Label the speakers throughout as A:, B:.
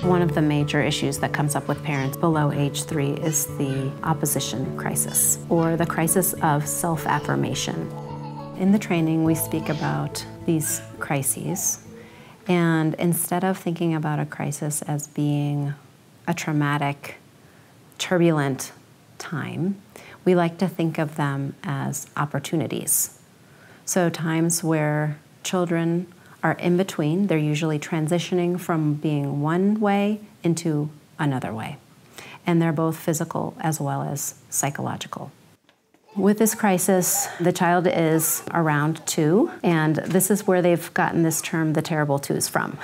A: One of the major issues that comes up with parents below age 3 is the opposition crisis, or the crisis of self-affirmation. In the training, we speak about these crises, and instead of thinking about a crisis as being a traumatic, turbulent time, we like to think of them as opportunities. So times where children are in between, they're usually transitioning from being one way into another way. And they're both physical as well as psychological. With this crisis, the child is around 2, and this is where they've gotten this term, the terrible twos, from.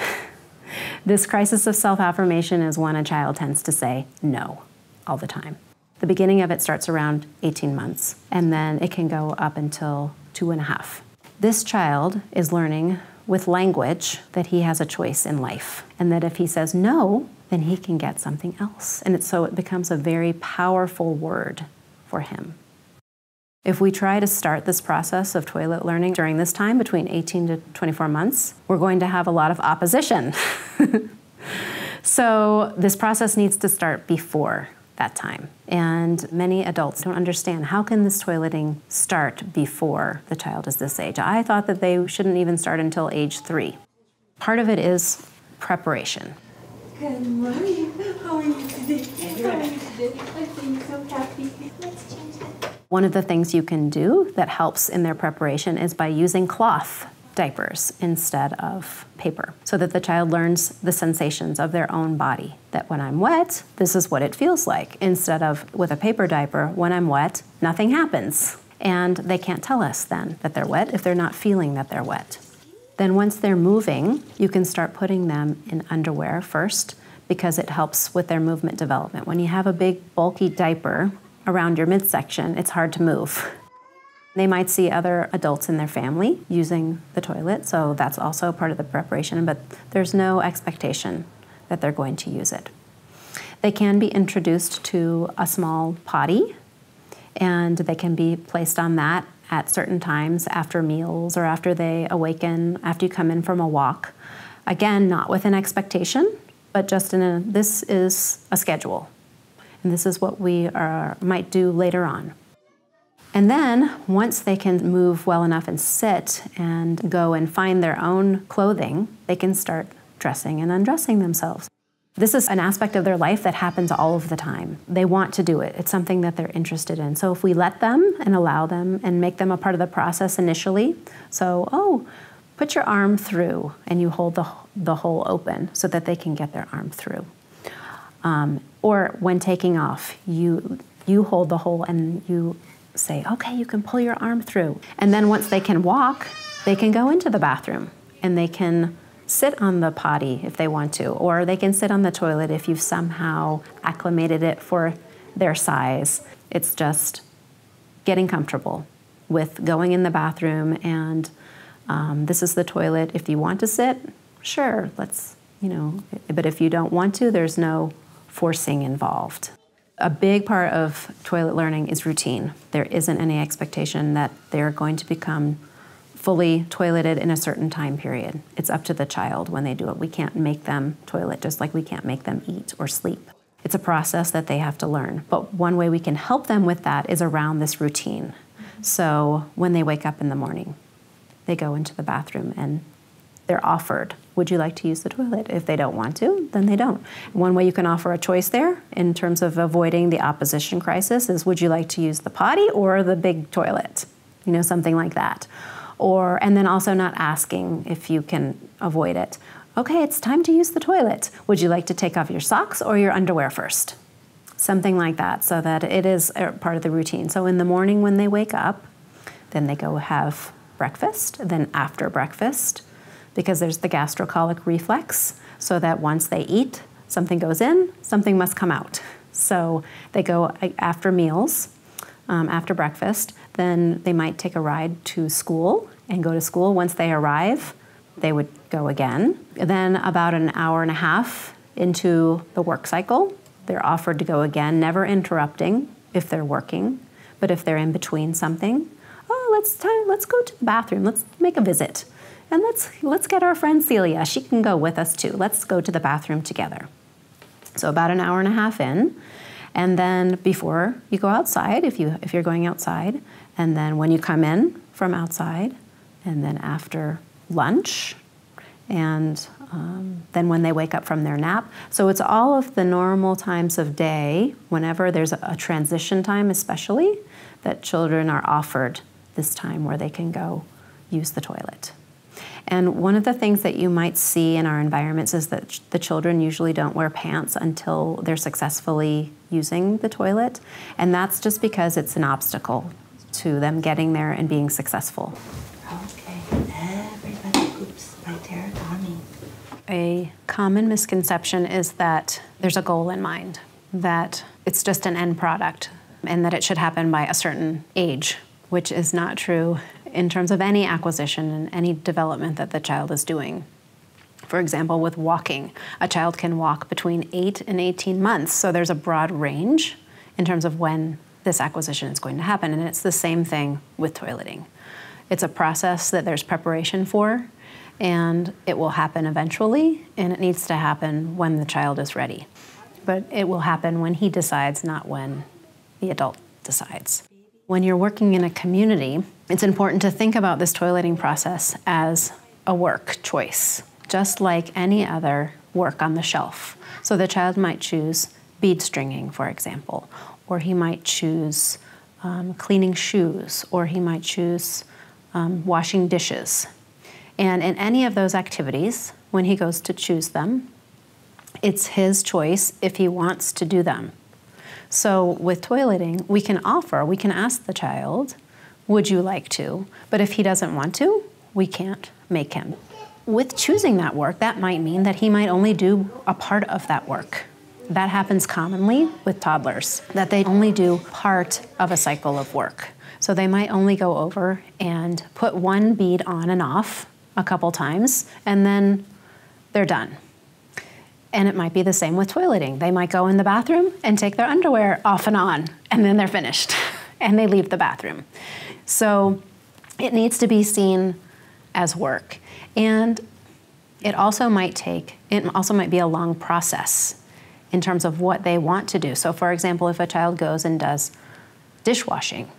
A: This crisis of self-affirmation is when a child tends to say no all the time. The beginning of it starts around 18 months, and then it can go up until 2.5. This child is learning with language that he has a choice in life, and that if he says no, then he can get something else. And so it becomes a very powerful word for him. If we try to start this process of toilet learning during this time, between 18 to 24 months, we're going to have a lot of opposition. So this process needs to start before that time. And many adults don't understand, how can this toileting start before the child is this age? I thought that they shouldn't even start until age 3. Part of it is preparation.
B: Good morning. How are you today? How are you today? I feel so happy. Let's change it.
A: One of the things you can do that helps in their preparation is by using cloth diapers instead of paper, so that the child learns the sensations of their own body. That when I'm wet, this is what it feels like, instead of with a paper diaper, when I'm wet, nothing happens. And they can't tell us then that they're wet if they're not feeling that they're wet. Then once they're moving, you can start putting them in underwear first, because it helps with their movement development. When you have a big bulky diaper around your midsection, it's hard to move. They might see other adults in their family using the toilet, so that's also part of the preparation, but there's no expectation that they're going to use it. They can be introduced to a small potty, and they can be placed on that at certain times after meals or after they awaken, after you come in from a walk. Again, not with an expectation, but just this is a schedule, and this is what we might do later on. And then, once they can move well enough and sit and go and find their own clothing, they can start dressing and undressing themselves. This is an aspect of their life that happens all of the time. They want to do it. It's something that they're interested in. So if we let them and allow them and make them a part of the process initially, so, put your arm through, and you hold the hole open so that they can get their arm through. Or when taking off, you hold the hole and you say, okay, you can pull your arm through. And then once they can walk, they can go into the bathroom, and they can sit on the potty if they want to, or they can sit on the toilet if you've somehow acclimated it for their size. It's just getting comfortable with going in the bathroom, and this is the toilet. If you want to sit, sure, but if you don't want to, there's no forcing involved. A big part of toilet learning is routine. There isn't any expectation that they're going to become fully toileted in a certain time period. It's up to the child when they do it. We can't make them toilet, just like we can't make them eat or sleep. It's a process that they have to learn. But one way we can help them with that is around this routine. So when they wake up in the morning, they go into the bathroom and they're offered, would you like to use the toilet? If they don't want to, then they don't. One way you can offer a choice there in terms of avoiding the opposition crisis is, would you like to use the potty or the big toilet? Something like that. And then also not asking if you can avoid it. Okay, it's time to use the toilet. Would you like to take off your socks or your underwear first? Something like that, so that it is a part of the routine. So in the morning when they wake up, then they go have breakfast. Then after breakfast, because there's the gastrocolic reflex, so that once they eat, something goes in, something must come out. So they go after meals, after breakfast, then they might take a ride to school and go to school. Once they arrive, they would go again. Then about an hour and a half into the work cycle, they're offered to go again, never interrupting if they're working, but if they're in between something, let's go to the bathroom, let's make a visit. And let's get our friend Celia. She can go with us too. Let's go to the bathroom together. So about an hour and a half in. And then before you go outside, if you're going outside, and then when you come in from outside, and then after lunch, and then when they wake up from their nap. So it's all of the normal times of day, whenever there's a transition time especially, that children are offered this time where they can go use the toilet. And one of the things that you might see in our environments is that the children usually don't wear pants until they're successfully using the toilet. And that's just because it's an obstacle to them getting there and being successful.
B: Okay, everybody poops like terigami.
A: A common misconception is that there's a goal in mind, that it's just an end product, and that it should happen by a certain age, which is not true in terms of any acquisition and any development that the child is doing. For example, with walking, a child can walk between 8 and 18 months, so there's a broad range in terms of when this acquisition is going to happen, and it's the same thing with toileting. It's a process that there's preparation for, and it will happen eventually, and it needs to happen when the child is ready. But it will happen when he decides, not when the adult decides. When you're working in a community, it's important to think about this toileting process as a work choice, just like any other work on the shelf. So the child might choose bead stringing, for example, or he might choose cleaning shoes, or he might choose washing dishes. And in any of those activities, when he goes to choose them, it's his choice if he wants to do them. So with toileting, we can ask the child, would you like to? But if he doesn't want to, we can't make him. With choosing that work, that might mean that he might only do a part of that work. That happens commonly with toddlers, that they only do part of a cycle of work. So they might only go over and put one bead on and off a couple times, and then they're done. And it might be the same with toileting. They might go in the bathroom and take their underwear off and on, and then they're finished, and they leave the bathroom. So it needs to be seen as work. And it also might be a long process in terms of what they want to do. So for example, if a child goes and does dishwashing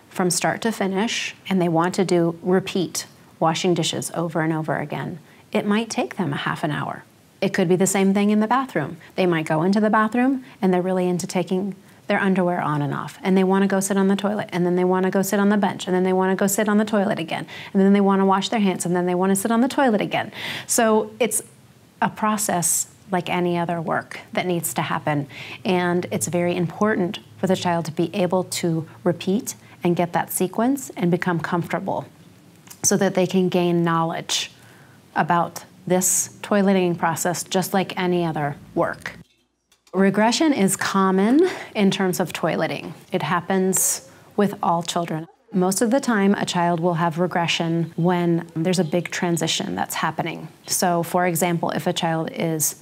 A: from start to finish, and they want to repeat washing dishes over and over again, it might take them a half an hour. It could be the same thing in the bathroom. They might go into the bathroom and they're really into taking their underwear on and off, and they want to go sit on the toilet, and then they want to go sit on the bench, and then they want to go sit on the toilet again, and then they want to wash their hands, and then they want to sit on the toilet again. So it's a process like any other work that needs to happen, and it's very important for the child to be able to repeat and get that sequence and become comfortable so that they can gain knowledge about this toileting process just like any other work. Regression is common in terms of toileting. It happens with all children. Most of the time, a child will have regression when there's a big transition that's happening. So for example, if a child is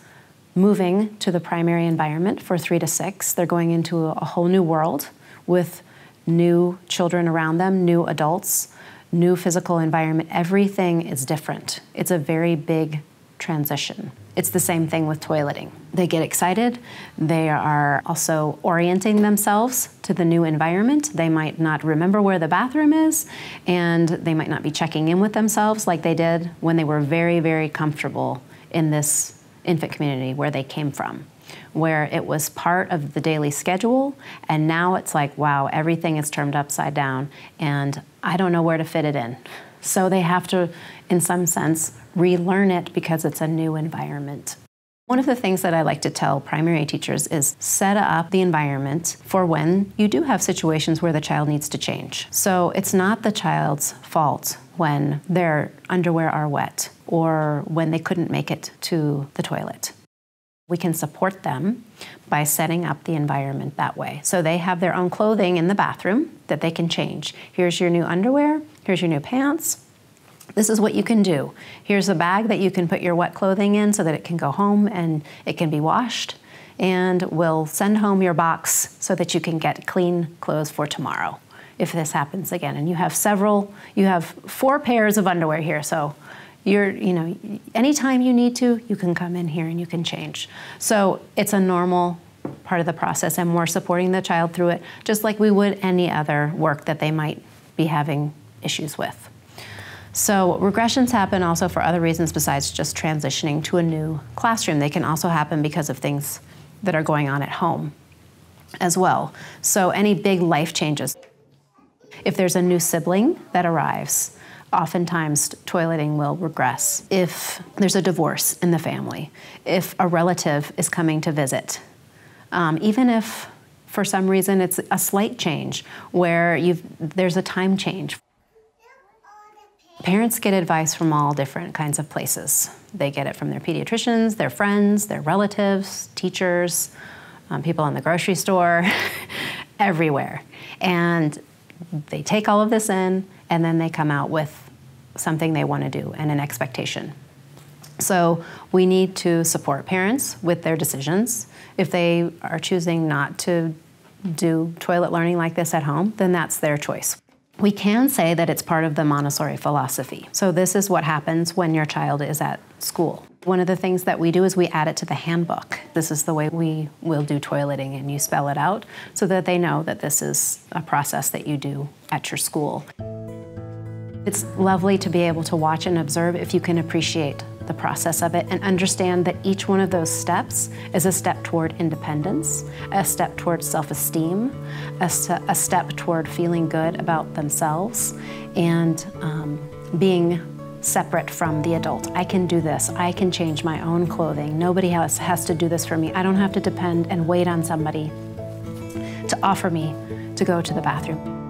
A: moving to the primary environment for 3 to 6, they're going into a whole new world with new children around them, new adults, new physical environment. Everything is different. It's a very big transition. It's the same thing with toileting. They get excited. They are also orienting themselves to the new environment. They might not remember where the bathroom is, and they might not be checking in with themselves like they did when they were very, very comfortable in this infant community where they came from, where it was part of the daily schedule, and now it's like, wow, everything is turned upside down, and I don't know where to fit it in. So they have to, in some sense, relearn it because it's a new environment. One of the things that I like to tell primary teachers is set up the environment for when you do have situations where the child needs to change. So it's not the child's fault when their underwear are wet or when they couldn't make it to the toilet. We can support them by setting up the environment that way. So they have their own clothing in the bathroom that they can change. Here's your new underwear, here's your new pants. This is what you can do. Here's a bag that you can put your wet clothing in so that it can go home and it can be washed. And we'll send home your box so that you can get clean clothes for tomorrow if this happens again. And you have 4 pairs of underwear here, so Anytime you need to, you can come in here and you can change. So it's a normal part of the process, and we're supporting the child through it just like we would any other work that they might be having issues with. So regressions happen also for other reasons besides just transitioning to a new classroom. They can also happen because of things that are going on at home as well. So any big life changes. If there's a new sibling that arrives, oftentimes toileting will regress. If there's a divorce in the family, if a relative is coming to visit, even if for some reason it's a slight change where there's a time change. Parents get advice from all different kinds of places. They get it from their pediatricians, their friends, their relatives, teachers, people in the grocery store, everywhere. And they take all of this in, and then they come out with something they want to do and an expectation. So we need to support parents with their decisions. If they are choosing not to do toilet learning like this at home, then that's their choice. We can say that it's part of the Montessori philosophy. So this is what happens when your child is at school. One of the things that we do is we add it to the handbook. This is the way we will do toileting, and you spell it out so that they know that this is a process that you do at your school. It's lovely to be able to watch and observe if you can appreciate the process of it and understand that each one of those steps is a step toward independence, a step toward self-esteem, a step toward feeling good about themselves, and being separate from the adult. I can do this. I can change my own clothing. Nobody else has to do this for me. I don't have to depend and wait on somebody to offer me to go to the bathroom.